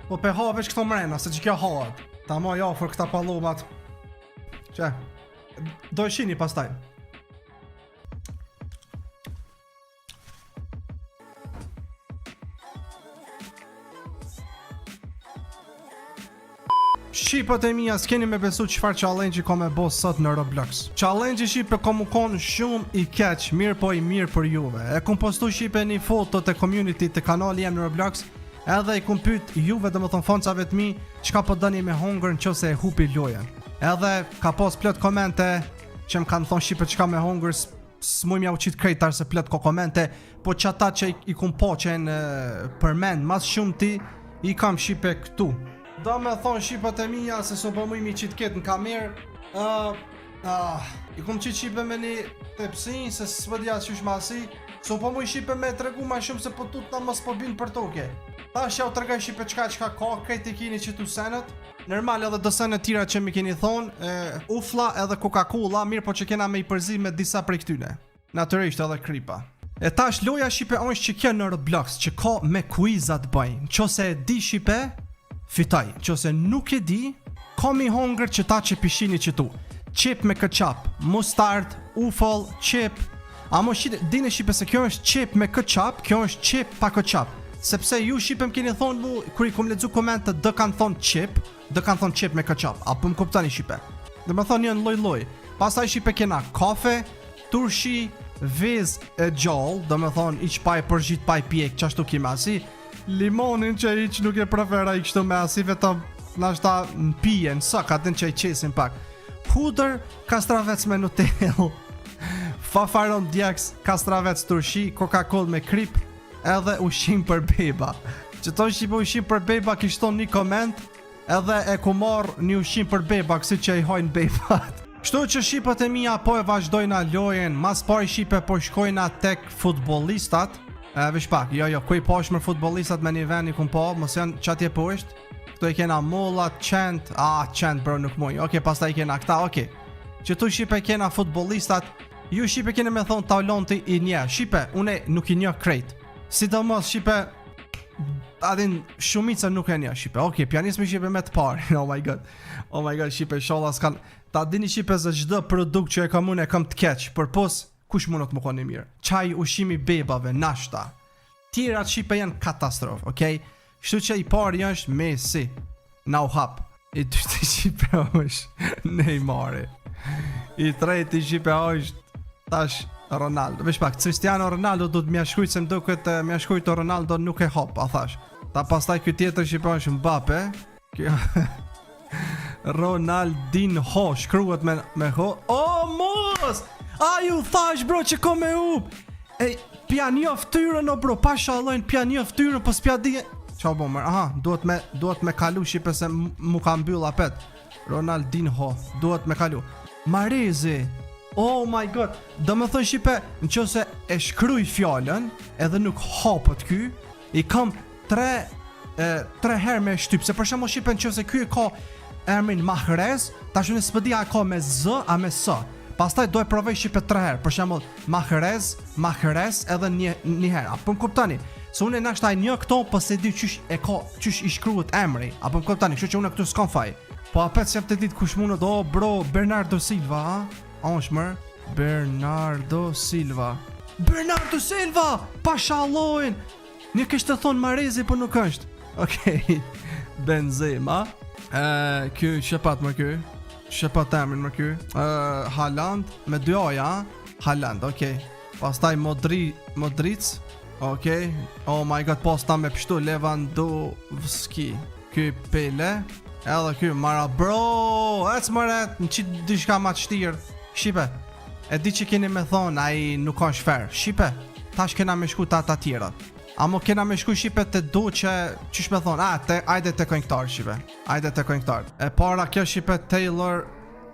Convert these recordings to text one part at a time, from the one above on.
Po pe ha veç këto mrena, se që kjo haat. Ta ma jafër këta pallomat. Që? Do e shini pastaj. Shqipët e mija s'keni me besu qëfar challenge ka me bo sot në Roblox. Challenge Shqipe ka mu konë shumë i keq, mirë po i mirë për juve. E kum postu Shqipe një foto të community të kanali jem në Roblox, edhe i kum pyet juve dhe më thonë foncave të mi, qka po dëni me hongër në qëse e hupi lojen. Edhe ka pos plot komente, që më kanë thonë Shqipe qka me hongër, s'muj mja u qitë krejtar se plot ko komente, po që ata që i kum po që në përmend, mas shumë ti, i kam Shqipe këtu. Do me thonë Shqipët e mija se so po mujmi qitë ketë në kamerë. I kum qitë Shqipe me një tepsin se s'pëdja qysh masi. So po muj Shqipe me tregu ma shumë se po tut na mos po bin për toke. Ta shja u tregaj Shqipe qka ka, krejt i kini qitu senet. Normal edhe do senet tira që mi keni thonë, ufla edhe Coca-Cola, mirë po që kena me i përzi me disa prej këtyne. Natyrisht edhe kripa. E tash loja Shqipe është që kjo në Roblox, që ka me quizat bëjnë. Qose e di Shqipe, fitaj, qose nuk e di, ka mi hongër që ta që pishini qëtu. Qip me ketchup, mustard, ufol, qip. A mo dini Shqipe se kjo është qip me ketchup, kjo është qip pa ketchup. Sepse ju Shqipe më keni thonë mu, kër i kom ledzu komente, dë kanë thonë qip, dë kanë thonë qip me ketchup. A për më kuptani Shqipe. Dhe me thonë njën loj. Pastaj Shqipe kena kafe, turshi, vez e gjallë, dhe me thonë iq pa e përgjit pa i pjek, qashtu kima si. Limonin që iq nuk e prefera i kështu me asi, vetëm nashta në pije, në sëk, atin që i qesin pak. Puder, kastravec me Nutella, fafaron djeks, kastravec turshi, Coca-Cola me krip, edhe ushqim për beba. Që to Shqipe ushqim për beba kishton një koment, edhe e ku marrë një ushqim për beba, kësi që i hojnë bebat. Kështu që Shqipët e mija po e vazhdojna lojen, mas pari Shqipe po shkojna tek futbolistat. Vish pak, jo, kuj posh më futbolistat me një veni kum po, mos janë qatje posht. Këtu i kena Molla, Qent, Qent bro nuk muj, oke, pasta i kena këta, oke. Që tu Shqipe kena futbolistat, ju Shqipe kene me thonë talonti i nje. Shqipe, une nuk i një krejt. Sidomos Shqipe, adin shumica nuk e një Shqipe, oke, pianismi Shqipe me të parë, oh my god, Shqipe, sholla s'kan, ta dini Shqipe se gjdo produkt që e kam unë e kam të keq, për pos, kush mundot më koni mirë? Qaj, ushimi bebave, nashta. Tjerat Shqipe janë katastrof, okej? Shtu që i pari është Messi, na u hap. I dyti Shqipe është Neymari. I treti Shqipe është tash Ronaldo. Vesh pak, Cristiano Ronaldo do të mja shkujt se mdo këtë mja shkujt o Ronaldo nuk e hop, a thash. Ta pastaj kjo tjetër Shqipe është Mbappe. Kjo... Ronaldinho, shkruhet me ho. Mos! A ju thash bro që ko me up. Pja një ftyrën o bro, pa shallojnë pja një ftyrën, po s'pja di. Qa bo mërë, aha, duhet me kalu Shqipe se mu ka mbyll apet. Ronaldinho, duhet me kalu. Marezi, oh my god. Do me thënë Shqipe, në që se e shkryj fjallën, edhe nuk hapët ky, i kam tre herë me shtyp. Se për shembull Shqipe në që se ky e ka emrin Mahrez, ta shune s'pëdia e ka me Z a me S. Pastaj do e provoj Shqipe 3 herë, për shembull Mahrez edhe një herë. Apo më kuptani? Se unë nashta një këto po se di qysh i shkruhet emri. Apo më kuptani? Kështu që unë këtu s'kam faj. Po apet se të ditë kush mundet, bro, Bernardo Silva, Onshmer, Bernardo Silva, pa shallojnë. Një kishte thonë Marezi, po nuk është. Okej, Benzema, ky shepat më ky. Shepat emrin më ky. Haaland me 2 oja, Haaland, okej. Pastaj Modric, okej. Oh my god, posta me pështu Lewandowski. Ky Pele, edhe ky Mara bro, ec mëret, në qitë dishka ma të shtirë. Shqipe, e di që keni me thonë, a i nuk ka shfer. Shqipe, tash kena me shku ta tjera. Amo kena me shku Shqipe të do që qysh me thonë, ajde të konjktar Shqipe. Ajde të konjktar. E para kjo Shqipe Taylor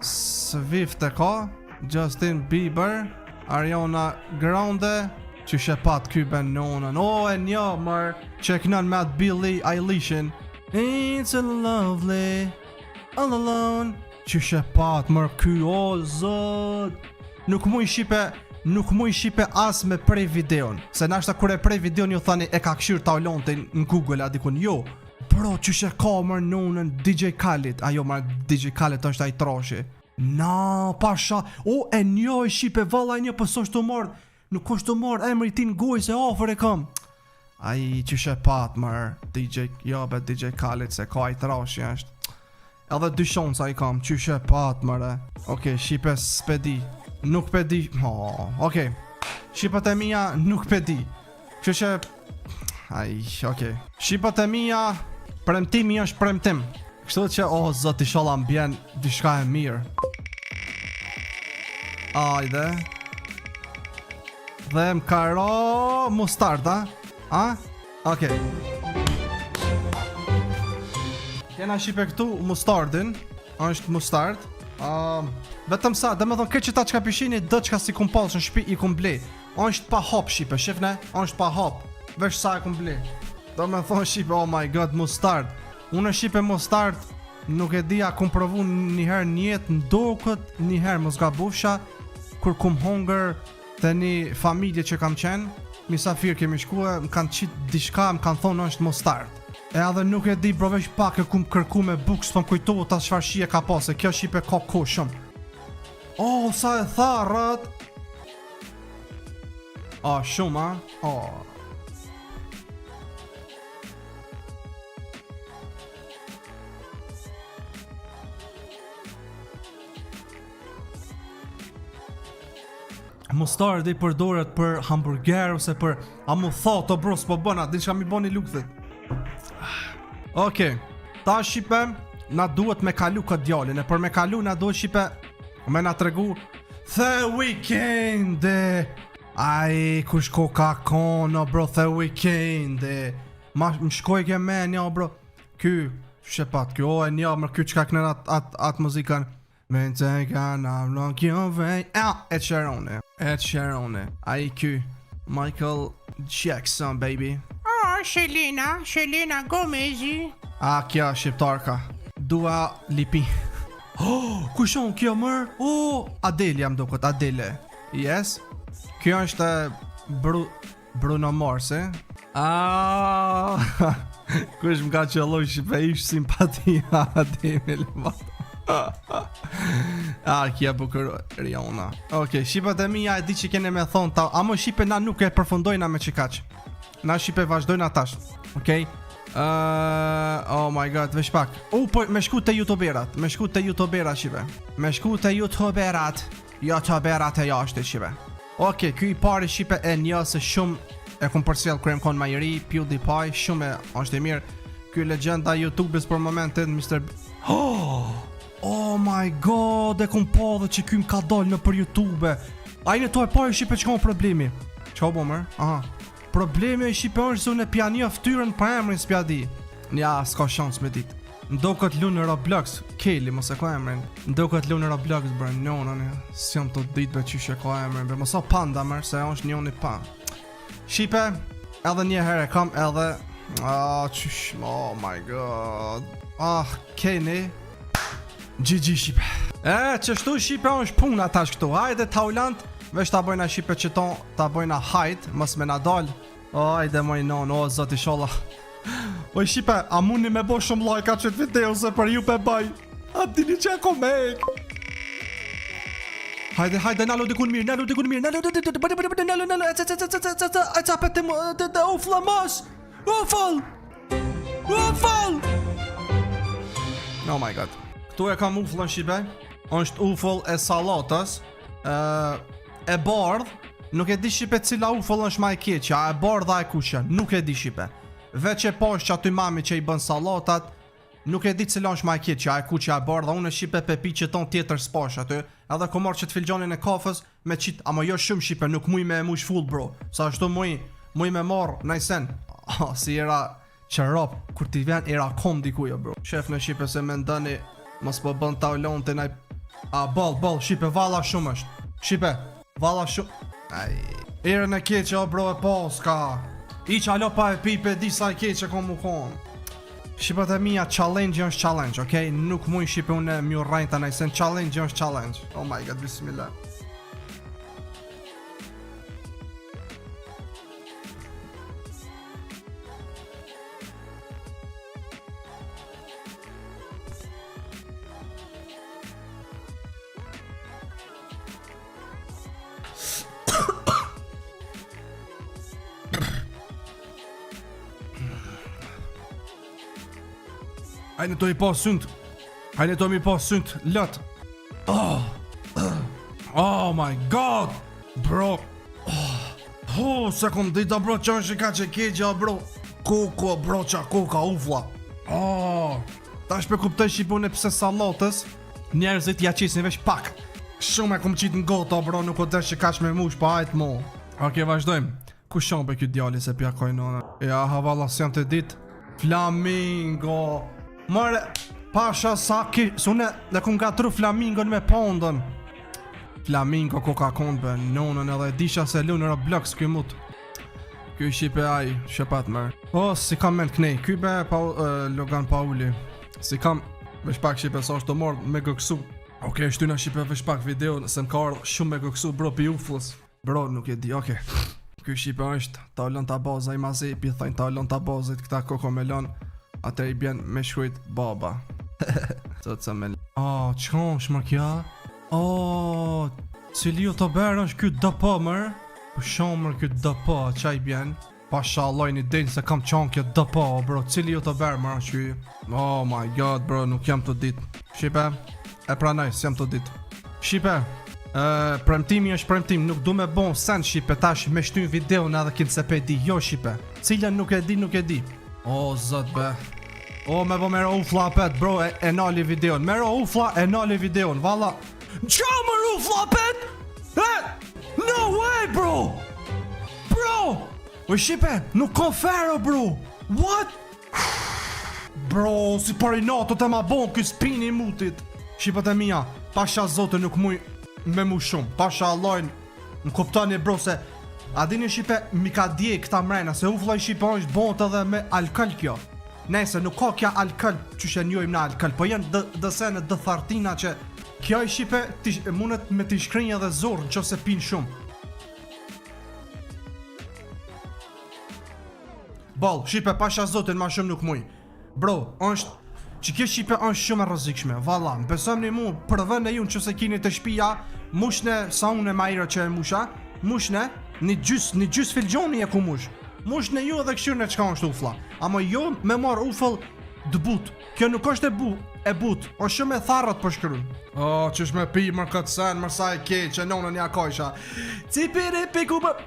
Swift e ka, Justin Bieber, Ariana Grande, që shepat ky ben nonën. E një mërë, që e kënën me atë Billie Eilishin. It's a lovely, all alone. Që shepat mërë ky, zot. Nuk muj Shqipe as me prej videon. Se nashta kur e prej videon ju thani e ka këshyr talontin në Google a dikun. Jo, Bro, qyshe ka mër nunën DJ Khaled. Ajo mër DJ Khaled është ai troshi. Na, pasha. O, e njoj shipe valla e një pësë është të mordë. Nuk është të mordë emri ti në gojë se ofër e kam. Ai qyshe pat mër DJ, jo be DJ Khaled se ka ai troshi është. Edhe dyshon sa i kam, qyshe pat mërë. Okej, shipe s'pedi. Nuk pedi. Okej. Shqipat e mija nuk pedi. Qyshe. Ai, okej. Shqipat e mija, premtimi është premtim. Kështu që, zot i sholla m'bjen dishka e mirë. Ajde. Dhe m'karo mustard, a? Okej. Kena shipe këtu mustardin. është mustard. Vetëm sa, dhe me thonë këtë që ta qka pishini, dë qka si kum pasë në shpi i kum ble. është pa hop shipe, shifne? është pa hop. Vesh sa e kum ble. Dhe me thonë shipe, oh my god, mustard. Unë shipe mustard, nuk e dia, kum provu njëherë njetë, ndokët, njëherë mos gabusha, kur kum hunger të një familje që kam qenë, misafir kemi shkue, më kanë qitë dishka, më kanë thonë është mustard. E edhe nuk e di, bro, veç pak e kum kërku me buk, s'pëm kujtohu ta çfarë shije ka pas, e kjo shipe ka ko shumë. Sa e tharët. Shumë, Mustard i përdoret për hamburger ose për a mu thotë, bro, s'po bëna, di që mi bëni lukëthit. Okej, ta shipe na duhet me kalu këtë djallin, e për me kalu na duhet shipe me na tregu The Weeknd. Ai, kush ko ka kono, bro, The Weeknd. Ma më shkoj ke me nja, bro. Ky, shepat, ky, e nja, mër ky qka kënër atë muzikën. Men take on, I'm not your way. Ed Sheeran. Ai ky, Michael Jackson, baby. Selena Gomez. Kja shqiptarka. Dua Lipi. Kushon kjo mër? Adele jam duket, Adele. Yes. Kjo është Bruno Mars, Kush m'ka qëlloj shqipe ish simpatia Adele kja bukur Riona. Okej, shqipat e mija e di që kene me thonë ta. Amo shqipe na nuk e përfundojna me qikaq. Na shqipe vazhdojna tash. Okej. Oh my god, vesh pak. Po me shku te youtuberat. Me shku te youtuberat shqipe. Me shku te youtuberat. Youtuberat e jashtë shqipe. Okej, ky i pari shqipe e një se shumë e kum përsjell kur jam kon majëri, PewDiePie, shumë është e mirë. Ky legjenda YouTubes për momentin Mr. Oh my god, e kum po dhe që ky m'ka dal në për YouTube. Ajne to e pari shqipe që ka problemi. Qa bo mërë? Problemi e shqipe është se unë e pjania ftyrën pa emrin s'pja di. Nja, s'ka shans me dit. Ndo këtë lu në Roblox, Kelly, mos e ka emrin. Ndo këtë lu në Roblox, bërë, njona, s'jam të dit be që ka emrin, bërë, mos o panda mërë, se është njoni pa. Shqipe, edhe një herë e kam edhe, oh my god. Kenny. GG shqipe. Qështu shqipe është puna tash këtu. Hajde taulant, veç ta bojna shqipe që ton, ta bojna hajt, mos me na dal. Hajde moj non, zoti sholla. Oj shqipe, a muni me bo shumë like qëtë video se për ju pe baj. A dini që e ko mek. Hajde, nalo dikun mirë, a capet të ufla mos. Ufall. Oh my god. Këtu e kam uflën shqipe. është ufall e salatës. E bardh. Nuk e di shqipe cila ufall është ma e keqja. E bardha e kuqja. Nuk e di shqipe. Veç e posh që aty mami që i bën salatat. Nuk e di cila është ma e keqja. E kuqja e bardha. Unë e shqipe pepi që ton tjetër s'pash aty. Edhe ko marrë që të filgjonin e kafës me qit. Ama jo shumë shqipe. Nuk muj me muj full bro. Sa ashtu muj me marrë najsen. Si era qërop. Kur t'i vjen era kom dikuja bro. Shef në shqipe se me ndani. Mos po bën taulon të naj. Ball, shqipe valla shumë është. Shqipe, valla shumë. Erën e keqe, bro, e poska. Iqa alo pa e pipe, di sa e keqe kom u kon. Shqipet e mija, challenge është challenge, okej? Nuk muj shqipe unë e mjur rajnë të najsen, challenge është challenge. Oh my god, bismillah. Hajde to i pa synt. Hajde to mi pa synt. Lot. Oh my god. Bro. Sekund dita bro që është ka që keqja bro. Koko bro qa koka ufla. Ta shpe kuptoj shqipun e pse salatës njerëzit ja qisin vesh pak. Shumë e kom qitë në gota bro, nuk o desh që kash me mush pa ajt mo. Oke, vazhdojmë. Ku shonë për këtë djali se pja kojnona? Ja, havala së janë të dit. Flamingo. Mare, pasha sa ki... Sune, dhe kun ka tru flamingon me pondën. Flamingo ko ka konë për nonën edhe disha se lunë në Roblox këj mut. Këj shqipe aj, shqepat mërë. Si kam men knej, këj be Logan Pauli. Si kam, vesh pak shqipe sa është të mordë me gëksu. Oke, shtyna shqipe vesh pak video, se më ka ardhë shumë me gëksu bro pi uflës. Bro, nuk e di, oke. Ky shqipe është talon ta baza i mazepi, thajnë talon ta bazit këta kokomelon. Atër i bjen me shkujt baba. Sot se me... qka është më kja? Cili o të berë është këtë dëpa mërë? Po shumë mërë këtë dëpa, qa i bjen? Pasha Allah një delë se kam qanë këtë dëpa, bro. Cili o të berë mërë është kjo? Oh my god, bro, nuk jam të dit. Shqipe, e pranoj, s'jam të dit. Shqipe, premtimi është premtim, nuk du me bon sen shqipe tash me shtu video në edhe kinë se pe di. Jo shqipe, cilën nuk e di, nuk e di. Zot be. Me bo mero ufla apet, bro, e nali videon. Mero ufla, e nali videon, valla. Qa mero ufla apet? No way, bro! Bro! Shqipe, nuk konfero, bro! What? Bro, si parinato të ma bon kësë pini i mutit. Shqipët e mija, pasha zote nuk muj me mu shumë. Pasha Allahin, në kuptani bro se a dini shqipe mi ka dje këta mrena se ufla i shqipe është bonët edhe me alkol kjo. Nese nuk ka kja alkol që shenjojmë në alkol, po jenë dësene dëthartina që kjo i shqipe mundet me t'i shkrinja dhe zorë në që se pinë shumë. Ball, shqipe pasha zotin ma shumë nuk muj. Bro, është që kjo shqipe është shumë e rëzikshme. Valla, më besëm një mu përvën e ju në që se kini të shpia, mushne sa unë e majra që e musha, mushne një gjys filgjoni e ku mush. Mushne ju edhe këshirë në qka është ufla. Ama jo me marë ufëll dëbut. Kjo nuk është e but, o shumë e tharët për shkryun. Qysh me pi mër këtë sen, mërsa e ke që nonën ja kojsha. Cipiri piku bë...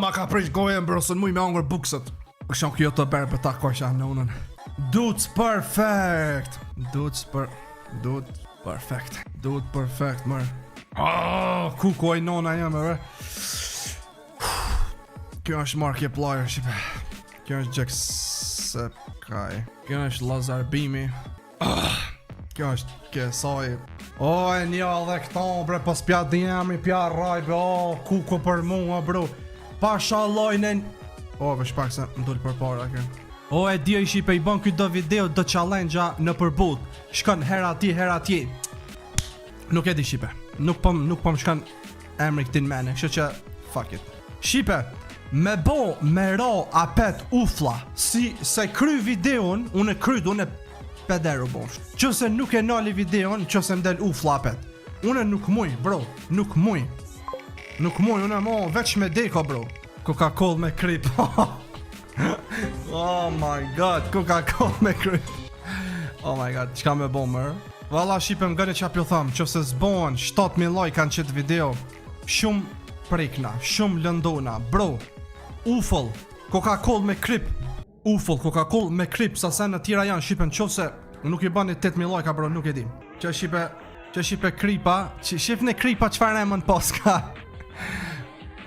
Ma ka prish gojen bro, së në muj me angër bukset. Shon kjo të berë për ta kojsha në unën. Dudes perfect. Dudes perfect, mërë. Ku koj nona jam e re. Kjo është Markiplier, shqipe. Kjo është Jacksepkaj. Kjo është Lazar Bimi. Kjo është Kesaj. E nja dhe këto bre, pas pja djemi, pja rajbe. Kuko për mua bro. Pasha lojnen. Vesh pak se më dull për para kërë. E dio i shqipe i bon këtë do video do challenge-a në përbut. Shkon hera ti. Nuk e di shqipe. Nuk pëm shkon emri këtin mene. Kështë që fuck it. Shqipe, me bo me ra apet ufla. Si se kry videon, unë e pederu bosh. Qëse nuk e nali videon, qëse mdel ufla apet. Unë nuk muj, bro. Nuk muj, unë mo veç me deko, bro. Coca-Cola me krip. Oh my god, Coca-Cola me krip. Oh my god, qka me bo mërë? Valla shqipem gëne qa pjo thamë, që se zbohen 7.000 like kanë qëtë video. Shumë prikna, shumë lëndona. Bro, ufëll, Coca-Cola me krip. Coca-Cola me krip, sa sen në tjera janë shqipen që se nuk i bani 8.000 like, bro, nuk e di. Që shqipe kripa, shqipne kripa qëfar e më në poska.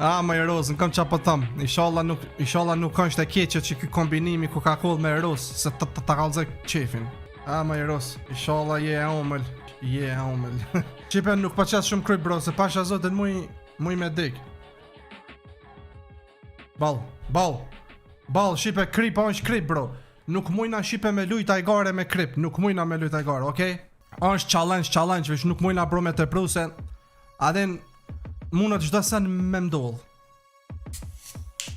Ma i rozë, në kam qa po thëmë. Ishallah nuk është e keqe që këj kombinimi Coca-Cola me rozë, se të kalëzë qefin. Ma i rozë, ishallah je e omëll. Shqipe nuk pa qasë shumë kryp bro, se pasha zotin muj me dik. Bal, shqipe kripa është krip bro. Nuk mujna shqipe me lujt ajgare me krip, nuk mujna me lujt ajgare, okej? është challenge, vish nuk mujna bro me të pruse. Adhen, mundet çdo sen me mdoll.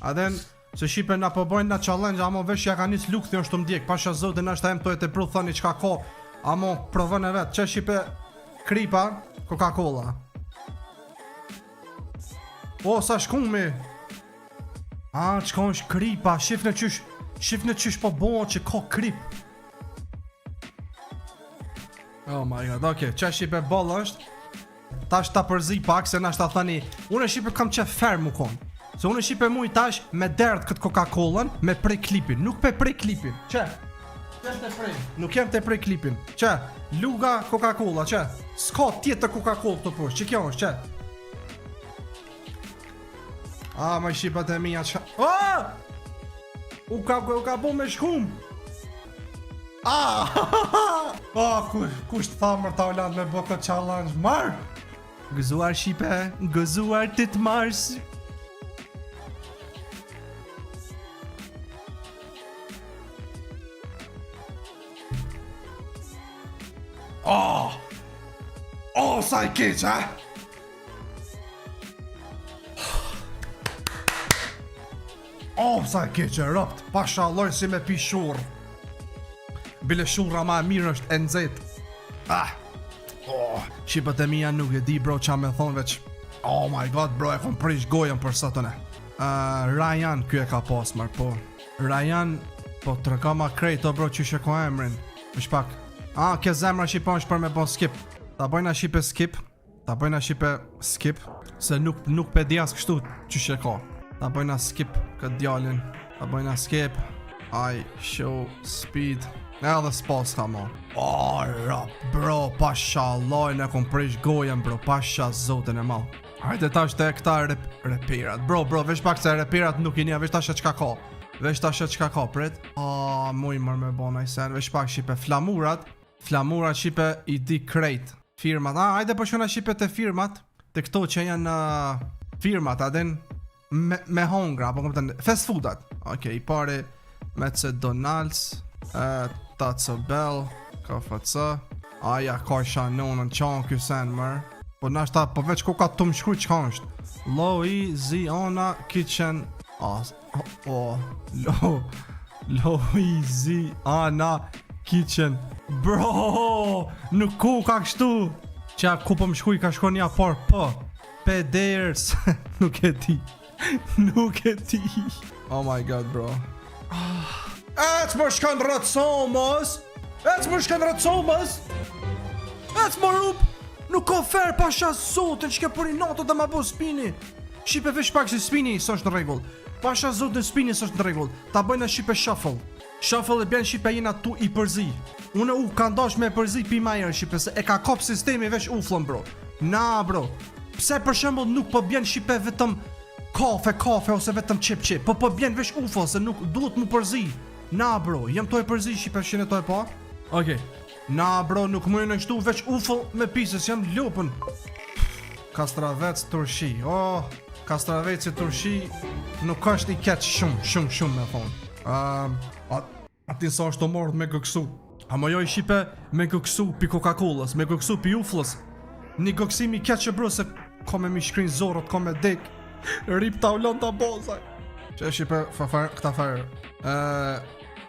Adhen, Se shipe na po bojnë na challenge, amo vesh ja ka nis lukthi është të mdjek, pasha zotin na shta em to e te pru thoni çka ka, amo provon e vet, çe shipe kripa, Coca-Cola. O, sa shkumi. Çka është kripa, shifne qysh po bo që ka krip. Oh my god, okay, çe shipe boll është. Tash ta përzi pak se na shta thani, unë shipe kam qef ferm u kon. Se unë shipe muj tash me derdh këtë Coca-Colën me prej klipin, nuk pe prej klipin. Çe? Ç'është prej? Nuk jam te prej klipin. Çe? Luga Coca-Cola, çe? S'ka tjetër Coca-Cola këtu poshtë. Ç'kjo është, çe? Ma shipat e mia ç'a. U ka bu me shkum. Kush të thamër ta ulan me bo këtë challenge, marr! Gëzuar shipe, gëzuar ti të marrës. Sa I keq, ha? Sa I keq e rëpt, pasha alloj si me pi shurë. Bile shurra ma e mirë është e nxet. Shqipët e mija nuk e di bro qa me thonë veç. Oh my god bro, e kom prish gojen për sotone. Ryan kjo e ka pas marë, po. Ryan, po të rëka ma krejto bro që shë ko emrin. Vish pak. Ke zemra shqipon është për me bon skip. Ta bojna shqipe skip. Ta bojna shqipe skip. Se nuk pe di as kështu që shë ka. Ta bojna skip këtë djallin. Ta bojna skip. I show speed. Edhe s'pas ka mo. Rap bro, pasha lojnë e kom prish gojen bro, pasha zotin e mal. Hajde tash të e këta repirat. Bro, vesh pak se repirat nuk I nja, vesh tash e qka ka. Vesh tash e qka ka, prit. Muj mër me bona I sen, vesh pak shipe flamurat. Flamurat shipe I di krejt. Firmat, hajde po shuna shipe të firmat. Të këto që janë firmat, adin me hongra, po këmë të fast foodat. Okej, I pari McDonald's, Taco Bell, KFC. Ja ka shanonën qanë kjo sen mërë. Po nashta, po veç ko ka të më shkruj qka është. Louisiana Kitchen. Louisiana Kitchen. Bro, nuk ku ka kështu. Qa ku po më shkuj ka shko nja par P. Peders. Nuk e ti. Oh my god bro. Ec më shkan rëtsomës. Ec më rup. Nuk ka fer pasha zotin që ke përi nato dhe ma bo spini. Shqipe vesh pak se spini së është në regull. Pasha zotin spini së është në regull. Ta bëjna shqipe shuffle. Shuffle e bjen shqipe jena tu I përzi. Une ka ndash me përzi pi majer shqipe se e ka kop sistemi vesh uflën bro. Na bro. Pse për shembull nuk po bjen shqipe vetëm kafe ose vetëm qip. Po bjen vesh uflën se nuk duhet mu përzi. Na bro, jem to e përzi shqipe shqine to e pa. Okej. Na bro, nuk mujë në shtu veç ufëll me pisës, jam lupën. Kastravec turshi. Kastravec turshi nuk është I keq shumë me thonë. Atin sa është të mordë me gëksu. Amo jo I shipe me gëksu pi Coca-Colës, me gëksu pi uflës. Një gëksimi keq e bro se ka me mi shkrin zorot, ka me dek. Rip ta ulon ta bozaj. Që e shipe këta farë.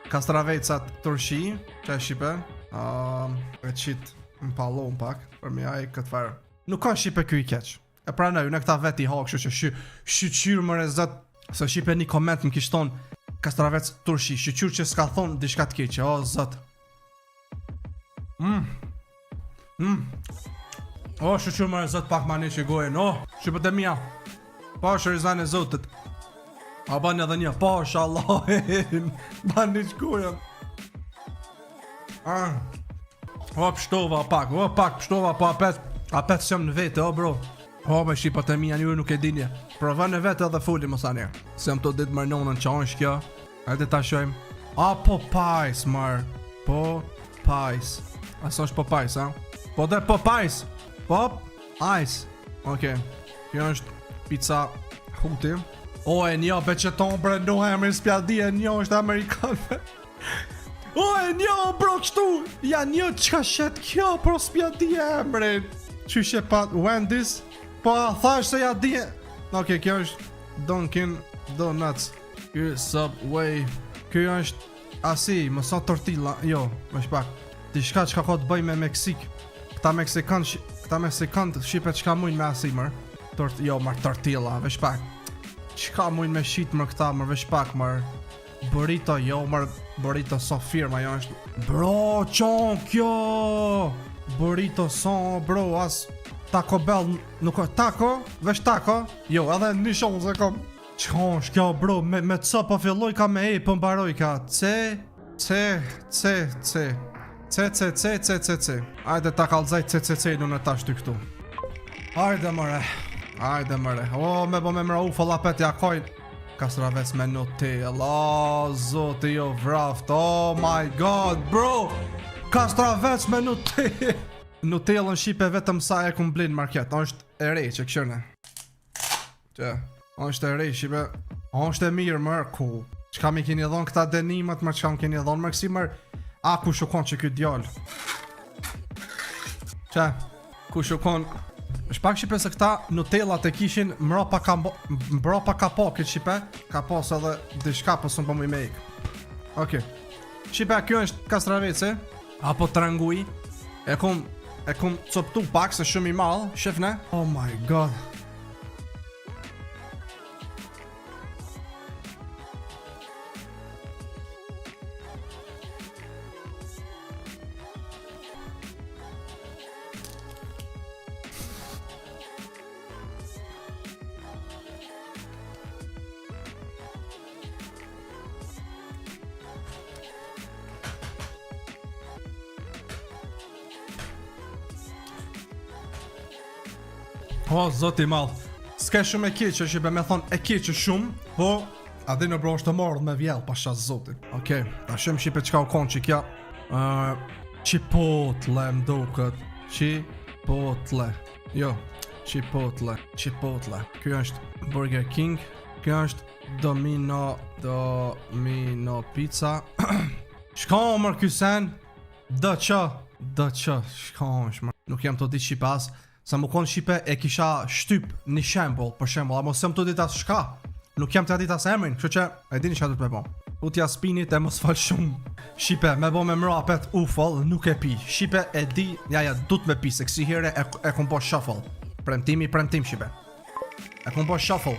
Kastravecat turshi, që e shipe. E qit më palon pak për me aj këtë farë. Nuk ka shipe kjo I keq. E pranoj, në këta vet I ha kështu që shqyqyr më rezat. Se shipe një koment më kishton Kastravec turshi, shqyqyr që s'ka thonë dishka të keqe, o zot. Shqyqyr më rezat pak ma një që gojen, shqipët e mija. Pa shërizan e zotit. A ban edhe një, pa shallahin. Ban një që gojen. Pështova pak, pështova pa apet s'jam në vete, bro. Me shqipat e mija njërë nuk e dinje. Prova në vete edhe fulli më sa njerë. Se jam të ditë mërnonën qa është kjo. Hajde ta shojmë. Popeyes, marë. Popeyes. Asa është Popeyes, ha? Po dhe Popeyes. Popeyes. Okej. Kjo është pizza huti. E një beqeton bre, no emrin spjadi, e një është Amerikanve. E një bro kështu. Ja një qka shet kjo pro spjadi emrin. Qyshe pa Wendy's. Po thash se ja di. Okej, kjo është Dunkin Donuts. Ky Subway. Ky është asi, më sa tortilla, jo, më shpak. Diçka që ka të bëj me Meksik. Këta Meksikanë shqipe çka mujnë me asi mër. Jo, mër tortilla, veç pak. Çka mujnë me shit mër këta, mër veç pak mër. Burrito, jo, mër burrito so firma, jo është. Bro, qon kjo! Burrito so, bro, as Taco Bell, nuk është taco, veç taco. Jo, edhe një shumë se kom. Qka është kjo, bro, me co po filloj ka me e, po mbaroj ka. C. Ajde ta kalzaj C në në tash ty këtu. Ajde mëre. O, me bo me mra u falapet ja kojn. Kastravec me Nutella, zote jo vraft, oh my god, bro. Kastravec me Nutella. Nutella në Shqipe vetëm sa e kum blinë market, është e rej që këshërne. Që, është e rej Shqipe, është e mirë mërë, ku. Qka mi keni dhonë këta denimet, mërë qka mi keni dhonë mërë kësi mërë. A, ku shukon që këtë djallë. Që, ku shukon. Shpak Shqipe se këta Nutellat e kishin mbrapa ka po këtë Shqipe. Ka pos edhe dishka pësën për mu i me ik. Ok. Shqipe, kjo është Kastravece. Apo Tranguj. E kum coptu pak se shumë i malë. Shifne. Oh my god. O, zoti mal. S'ka shumë e keqe që be me thonë e keqe shumë, po adhe në bro është të mordë me vjellë pasha zotin. Okej, ta shumë Shqipe qka u konë që kja. Chipotle mdo këtë. Chipotle. Jo, Chipotle. Kjo është Burger King. Kjo është Domino Pizza. Shka mër kysen. Dë që. Shka është mër. Nuk jam të di Shqipe as. Sa më konë Shqipe e kisha shtyp një shembol, për shembol, a mos sem të ditas shka. Nuk jam të ditas emrin, kështë që e dini që du të me bo. Utja spinit e mos fal shumë. Shqipe, me bo me mrapet ufall, nuk e pi. Shqipe e di, ja, du të me pi, se kësi here e kom po shuffle. Premtim Shqipe. E kom po shuffle.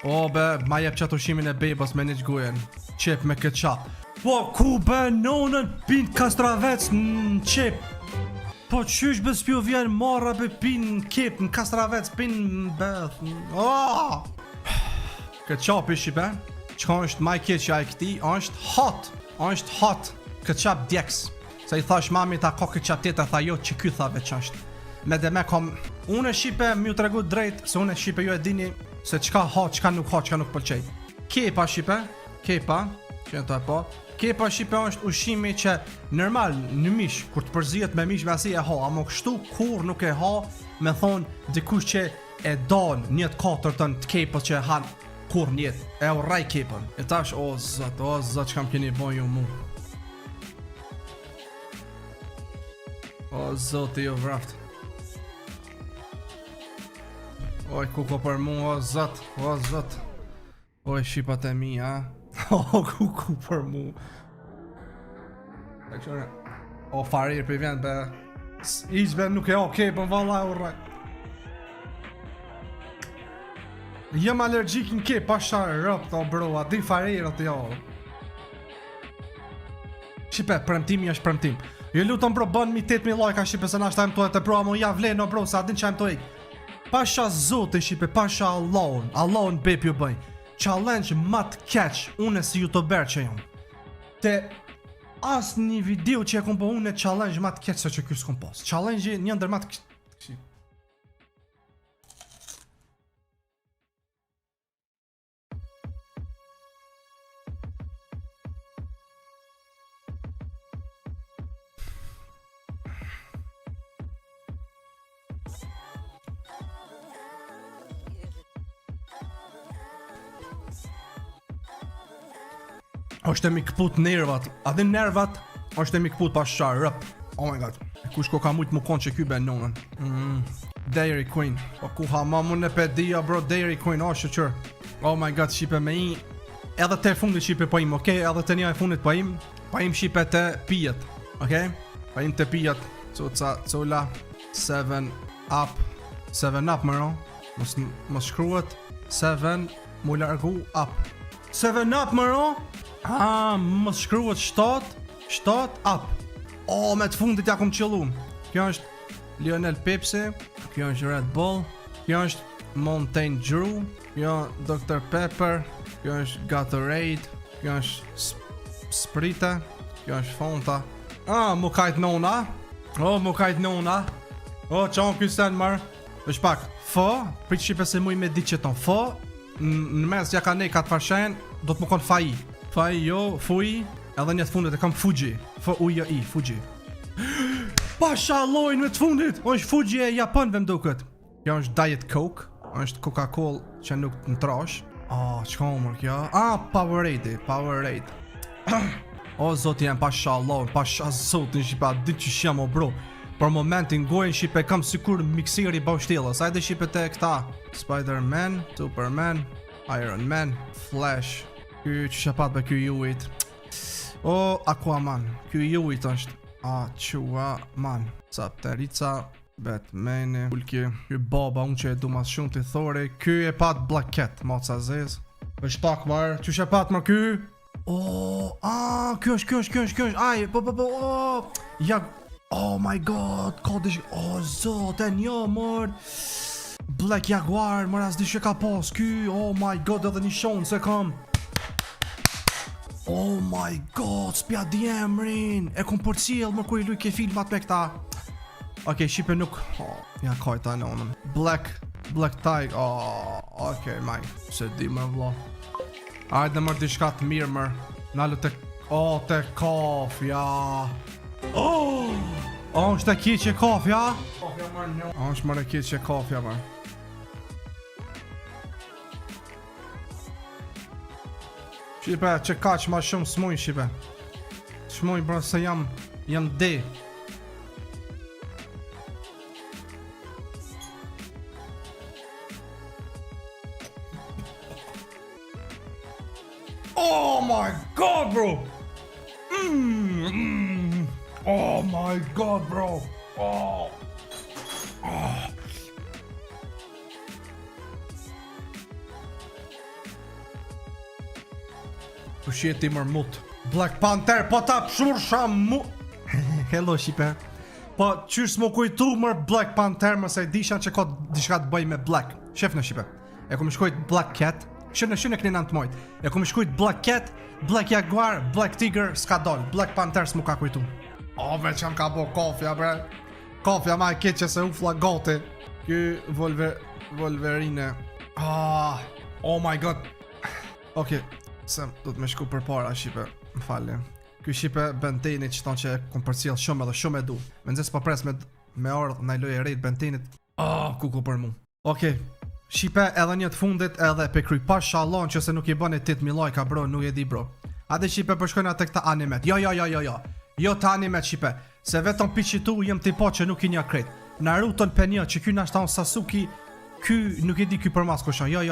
O, be, ma jep qatë ushimin e bebës me një gjgujen. Qep me ketchup. Po, ku be, nonën, pin Kastravec në qep. Po qysh bez pjo vjen marra be pin kep në Kastravec pin beth. Ketchup Shqipe. Qka është maj keqja e këti është hot. Ketchup djeks. Se i thash mami ta ko ketchup tjetër, tha jo që ky tha veç është. Me dhe me kom. Unë e Shqipe mi u tregu drejt, se unë e Shqipe ju e dini se qka hot, qka nuk pëlqej. Kepa Shqipe. Kepa Shqipe është ushqimi që normal në mish, kur të përzihet me mish me asi e ha, ama kështu kur nuk e ha, me thonë dikush që e don njët 4 të kepët që e han kur njët, e u raj kepën. E tash, o zot që kam keni boj ju mu. O zot e jo vraft. Oj, kuko për mu, o zot. Oj, Shqipat e mi, ha. O, kuku për mu. O, farir për vjen, be. Iqbe nuk e okej, për valla e urraj. Jem allergjik në ke, pasha rëpt, o bro, a di farirët jo. Shqipe, premtimi është premtim. Jo lutëm bro, bën mi 8.000 lajka Shqipe, se nashta të e të pro, mu ja vlen, o bro, se adin që të ik. Pasha zote Shqipe, pasha Allahun bep ju bëj. Challenge mat catch, unë si youtuber që jam. Te as një video që e kom po unë challenge mat catch se që kjo s'kom pas. Challenge një ndër mat është e mi këput nervat. A dhe nervat është e mi këput pas qarë rëp. Oh my god. Kush ko ka mujt mu konë që ky be nonën. Dairy Queen. Po ku ha ma mun e pedia bro, Dairy Queen, o shëqër. Oh my god, Shqipe me i edhe te fundit shipe po im, okay? Edhe te një e fundit po im shipe te pijet, okay? Po im te pijet, cola, 7 up më ro, mos shkruhet 7 mu largu up. 7 up më ro, mos shkruhet 7 up. Me të fundit ja kom qëllu. Kjo është Lionel Pepsi, kjo është Red Bull, kjo është Mountain Dew, kjo Dr. Pepper, kjo është Gatorade, kjo është Sprite, kjo është Fanta. Mu kajt nona. Qon kysten mërë. është pak, prit shipe se muj me ditë që ton. Në mes ja ka nej katë farshen, do të më konë faji. Faji jo, fuji, edhe një të fundit e kam Fuji. Fuji. Pasha lojnë me të fundit, është Fuji e Japonëve mduket. Kjo është Diet Coke, është Coca-Cola që nuk të në trash. Qka umër kjo? Powerade. O zoti jem, pasha zotin shipa, ditë që shjam o bro. Për momentin gojën shipe kam sikur mikseri baushtjelës. Ajde shipe te këta Spider-Man, Superman, Iron Man, Flash. Ky që shapat be ky juit. Aquaman, ky juit është Aquaman, Sapterica, Batman, Hulki, ky baba unë që e du mas shumë të thore. Ky e pat Black Cat, moca zez. Vesh pak marë, që shapat më ky? Kjo është, ja. Oh my god, kodish, zoten jo mërë. Black Jaguar, mërë as di që ka pos ky. Oh my god, edhe një shonë se kam. Oh my god, s'pja di emrin. E kom për cilë më kur i luj ke filmat me këta. Okej, shipe nuk. Ja kajta në onën. Black Tiger. Okej, maj. Se di më vlo. Ajde mërë di shka të mirë mërë. Nalë të... te kafja. është e kiqe kafja? është mërë e kiqe kafja mërë. Shipe, që kaq ma shumë s'muj shipe. S'muj bro se jam de. Oh my god bro. Oh my god bro. Shjeti mërmut. Black Panther, po ta pëshur mu. Hello shipe. Po qysh s'mo kujtu mër Black Panther mëse dishan që ka dishka të bëj me Black. Shef në shipe. E kom shkujt Black Cat. Shef në këni në të mojt. E kom shkujt Black Cat, Black Jaguar, Black Tiger, s'ka doll. Black Panther s'mo ka kujtu. Veç jam ka bo kofja bre. Kofja ma e keqe se ufla gati. Ky Wolverine. Oh my god. Okej. Se do të me shku për para shipe. Më falli. Ky shipe Bentenit që tonë që e kom përcjell shumë edhe shumë e du. Me nëzës po pres me ardhë na i loj e rejt Bentenit. Kuku për mu. Okej. Shipe edhe një të fundit edhe pe kryj pa shalon që se nuk i bën e 8.000 lajka bro, nuk e di bro. Ade shipe përshkojnë atë këta animet. Jo. Jo të animet shipe. Se vetëm piqitu jem t'i po që nuk i një krejt. Naruton për një që ky nashtan Sasuke. Ky nuk i di ky për mas kushon. Jo.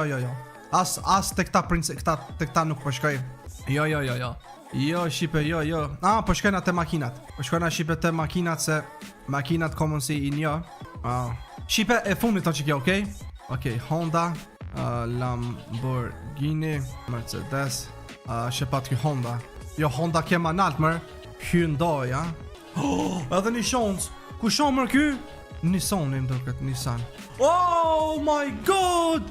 As të këta nuk përshkoj. Jo. Jo, shipe, jo. Përshkojna të makinat. Përshkojna shipe të makinat se makinat komën si i një. Shipe e fundit të që kjo, okej? Okej, Honda, Lamborghini, Mercedes, shepat kjo Honda. Jo, Honda kema nalt mërë. Hyundai, ja? Edhe një shonës. Ku shonë mërë kjo? Nissan e më duket, Nissan. Oh my god!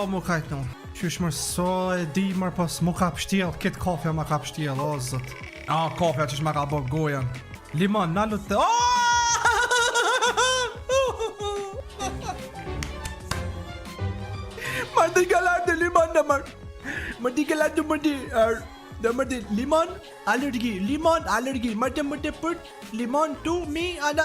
Mu kajt në. Qysh mërë so e di mërë pas mu ka pështjel. Këtë kafja ma ka pështjel, o zët. Kafja qysh ma ka bo gojen. Limon, nalu të... Mërë di galar të limon në mërë. Mërë di galar të mërë di... limon, allergi. Mërë di përt, limon, tu, mi, ana...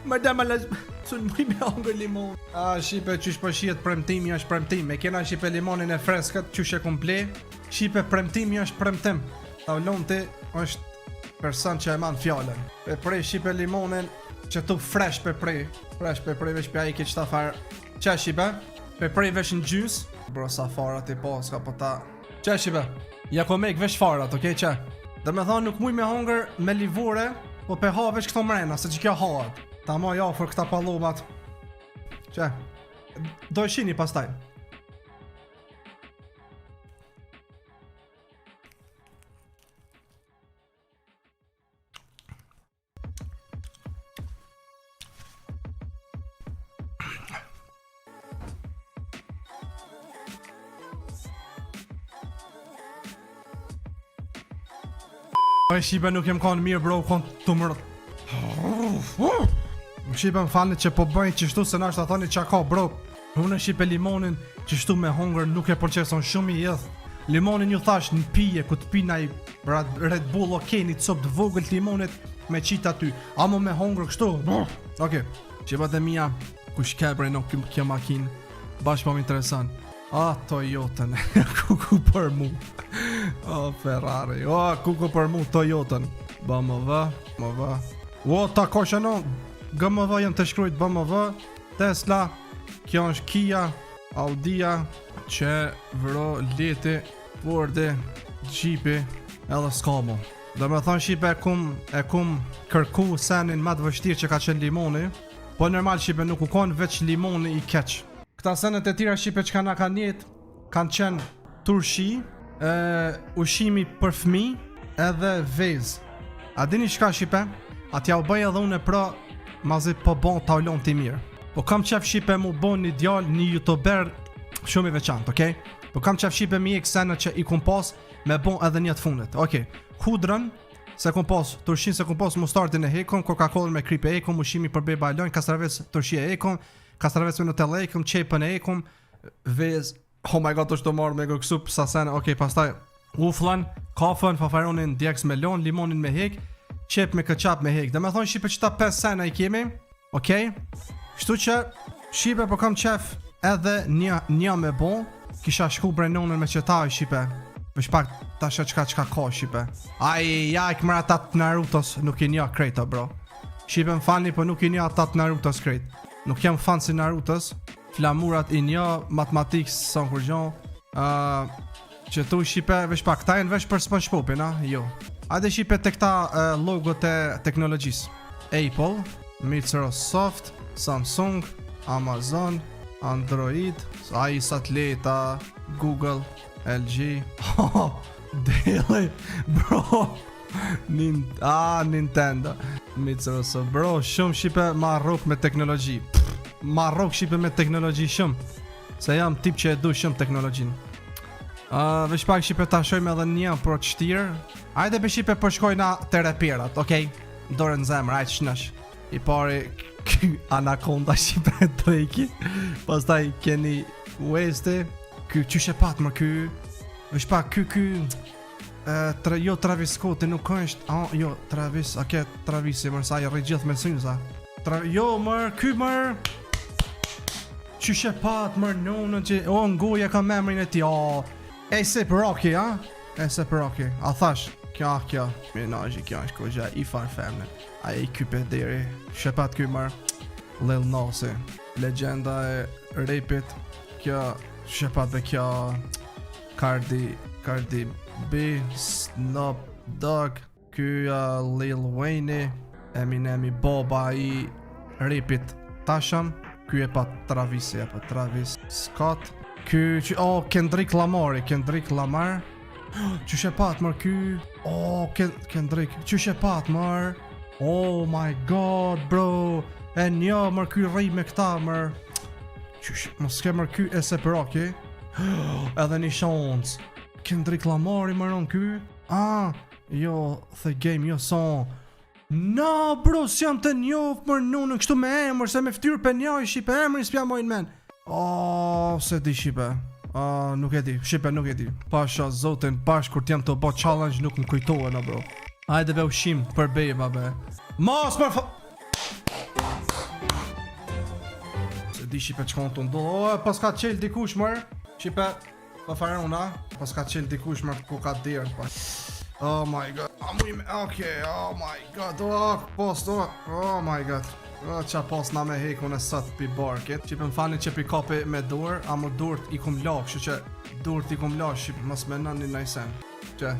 Mërë di malas... Sun mëj me hongër limon. Shipe qysh për shiet premtimi është premtim. E kena shipe limonin e freskët qysh e komple. Shipe premtimi është premtim. Ta ullon ti është person që e man fjallën. Pe prej shipe limonin që tu fresh pe prej. Fresh pe prej vesh pja i ke qëta farë. Qa shipe? Pe prej vesh në gjys. Bro sa fara ti po s'ka po ta Qa shipe? Ja ko mek vesh farat, okej, qa? Dhe me thonë nuk muj me hongër me livore, po pe ha vesh këto mrena, se që kjo haat. Ta ma jafër këta pallomat. Qa? Do e shini pastaj. Po e shipe nuk jem kanë mirë bro, kanë të mërët. Më shipe më falit që po bëjnë qështu se nashtë a thoni qa ka bro. Unë e shipe limonin qështu me hongër nuk e përqeson shumë i jedh. Limonin ju thash në pije ku të pina i Red Bull okej, një cop të vogël të limonit me qita ty. Amo me hongër kështu. Okej, shipe dhe mija kush kebre nuk kjo makin. Bashkë po më interesan. A, Toyotën, kuku për mu. O, Ferrari, o, kuku për mu, Toyotën. BMW, BMW. O, ta koshenon, GMV jem të shkrujt BMW, Tesla, kjo është Kia, Audia, Chevrolet, Fordi, Jeepi, edhe s'kamo. Dhe me thonë shipe e kum kërku senin ma të vështirë që ka qenë limoni, po normal shipe nuk u konë veç limoni i keq. Këta senet e tira shipe që ka kanë jetë, kanë qenë turshi, ushimi për fmi, edhe vez. A dini shka shipe? A t'ja u bëj edhe unë e pra, mazi po bon taulon t'i mirë. Po kam qef shipe mu bon një djall, një youtuber shumë i veçant, okej? Po kam qef shipe mi e kësenet që i kum pas me bon edhe një të fundit, okej? Hudrën, se kum pas, turshin se kum pas mustartin e hekom, Coca-Cola me kripe e hekom, ushimi për beba lojnë, kastraves turshi e hekom, kastraves me Nutella e hekom, qepën e hekom, vez, oh my god, është të marrë me gëksu sa sene, okej, pastaj uflan, kafën, fafaronin, djeks me lon, limonin me hek, qep me këqap me hek. Dhe me thonë shipe që ta 5 sene i kemi, okej? Shtu që, shipe po kam qef edhe një me bon, kisha shku brenonën me qëta i shipe. Vesh pak ta shë qka ka shipe. Aj, ja i këmëra atat Narutos, nuk i një krejta bro. Shipe më falni, po nuk i një atat Narutos krejt. Nuk jam fan si Narutos, flamurat i një, matematikës sa në kurgjon, që tu shipe, vesh pak, ta jenë vesh për SpongeBobin, a? Jo. Ade shipe të këta logot e teknologjisë. Apple, Microsoft, Samsung, Amazon, Android, ai Satelita, Google, LG, Dele, bro, Nintendo, Microsoft, bro, shumë shipe ma rrok me teknologji. Ma rrok shipe me teknologji shumë, se jam tip që e du shumë teknologjin. Vesh pak shipe ta shojmë edhe një për të shtirë. Ajde be shipe përshkojna të repirat, okej? Dore në zemër, ajtë shnësh. I pari ky Anaconda shipe treki. Pastaj keni Weste. Ky qyshe pat më ky. Vesh pak ky jo Travis Scott nuk është. Jo Travis, a ke Travis mër sa i rri gjithë me synë sa. Jo mër, ky mër. Qyshe pat mër nonën që ngoja ka memrin e ti. A$AP Rocky, a? A$AP Rocky, a thash, kjo, menajji, kjo është kogja i farfemne. A i kype deri, shepat ky mër, Lil Nas, legenda e rapit, kjo, shepat dhe kjo, Cardi B, Snoop Dogg, kjo Lil Wayne, Eminem Boba i rapit tashëm, kjo e pa Travis Scott, Kendrick Lamar, Qyshe pat mër ky. Kendrick, qyshe pat mër. Oh my god bro. E një mër ky rri me këta mër. Qyshe, mos ke mër ky A$AP Rocky. Edhe një shans. Kendrick Lamar i mëron ky. Jo, the game, jo son. No bro, si jam të njof mër nunën kështu me emër, se me ftyrë për një i shipe emër i s'pja mojnë men. Se di shipe. Nuk e di, shipe nuk e di. Pasha zotin, pash kur t'jam të bo challenge nuk më kujtohen bro. Hajde be ushim për beba be. Mos për se di shipe që konë të ndohë. Pas ka qel dikush mër. Shipe, pa fare una. Pas ka qel dikush mër ku ka dirë. Oh my god. Oh my god, post, oh my god. Qa pas na me hekun e sot pi barkit. Që më fani që pi kapi me dur, a më durt i kum la, kështu që durt i kum la, shqip mos me nëni najsen. Që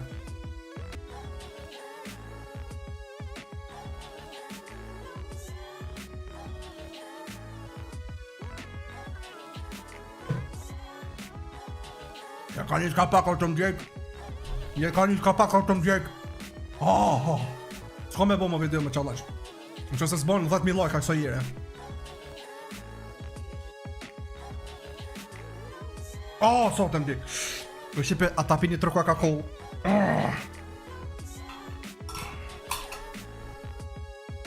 ja ka një s'ka pak o të mdjek. Ja ka një s'ka pak o të mdjek. S'ka me bo më video me qallash. Në që se s'bon 10.000 like a kësa jere. Sot të mdjek. Në shqipe ata pini trëkua ka kohë.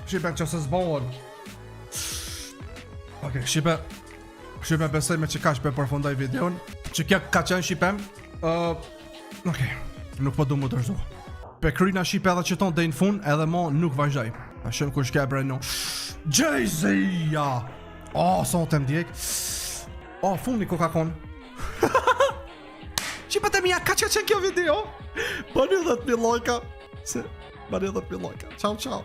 Shqipe që se s'bon. Ok, Shqipe besoj me që ka shpe përfundoj videon. Që kjo ka qenë Shqipem. Ok, nuk po du më dërzu. Pe kryna Shqipe edhe që ton dhe në fund edhe mo nuk vazhdoj. A shumë kush ke breno. Jay-Z-ja! Sot e mdjek. Fundi ku ka kon. Shqipe të mija, ka që qenë kjo video? Bani 10.000 like-a. Bani 10.000 like-a. Ciao, ciao.